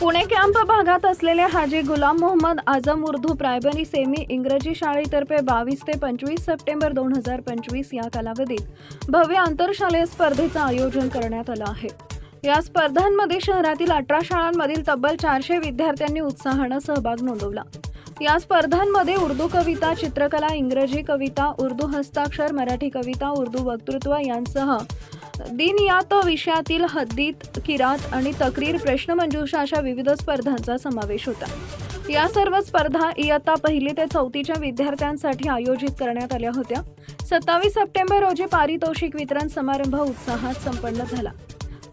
Pune camp भागात असलेले हाजी गुलाम Mohammed Azam Urdu primary semi इंग्रजी शाळेतर्फे 22 ते 25 सप्टेंबर 2025 या कालावधीत भव्य आंतरशालेय स्पर्धेचं आयोजन करण्यात आलं आहे। या स्पर्धांमध्ये शहरातील 18 शाळांमधील तब्बल 400 विद्यार्थ्यांनी उत्साहानं सहभाग नोंदवला। या स्पर्धांमध्ये उर्दू कविता, चित्रकला, इंग्रजी कविता, उर्दू हस्ताक्षर, मराठी कविता, उर्दू वक्तृत्व यांसह दिनयात विषयातील हदीत, किरात आणि तक्रीर, प्रश्नमंजुषा अशा विविध स्पर्धांचा समावेश होता। या सर्व स्पर्धा इयत्ता 1ली ते 4थीच्या विद्यार्थ्यांसाठी आयोजित करण्यात आल्या होत्या। 27 सप्टेंबर रोजी पारितोषिक वितरण समारंभ उत्साहात संपन्न झाला।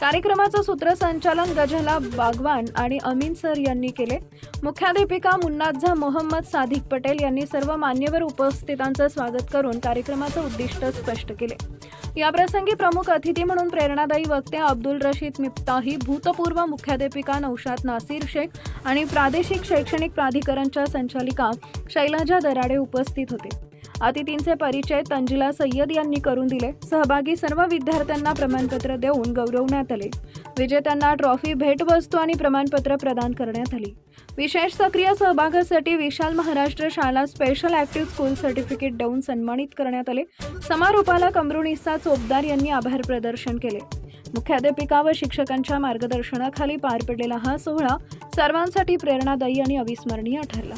कार्यक्रमाचं सूत्रसंचालन गजला बागवान आणि अमीन सर यांनी केले। मुख्याध्यापिका मुन्नाझा मोहम्मद सादिक पटेल यांनी सर्व मान्यवर उपस्थितांचं स्वागत करून कार्यक्रमाचं उद्दिष्ट स्पष्ट केले। या प्रसंगी प्रमुख अतिथी म्हणून प्रेरणादायी वक्ते अब्दुल रशीद मिफ्ताही, भूतपूर्व मुख्याध्यापिका नौशाद नासिर शेख आणि प्रादेशिक शैक्षणिक प्राधिकरणच्या संचालिका शैलजा दराडे उपस्थित होते। अतिथींचे परिचय तंजिला सय्यद यांनी करून दिले। सहभागी सर्व विद्यार्थ्यांना प्रमाणपत्र देऊन गौरवण्यात आले। विजेत्यांना ट्रॉफी, भेटवस्तू आणि प्रमाणपत्र प्रदान करण्यात आली। विशेष सक्रिय सहभागासाठी विशाल महाराष्ट्र शाळा स्पेशल ॲक्टिव्ह स्कूल सर्टिफिकेट देऊन सन्मानित करण्यात आले। समारोपाला कमरुनिसा चोपदार यांनी आभार प्रदर्शन केले। मुख्याध्यापिका व शिक्षकांच्या मार्गदर्शनाखाली पार पडलेला हा सोहळा सर्वांसाठी प्रेरणादायी आणि अविस्मरणीय ठरला।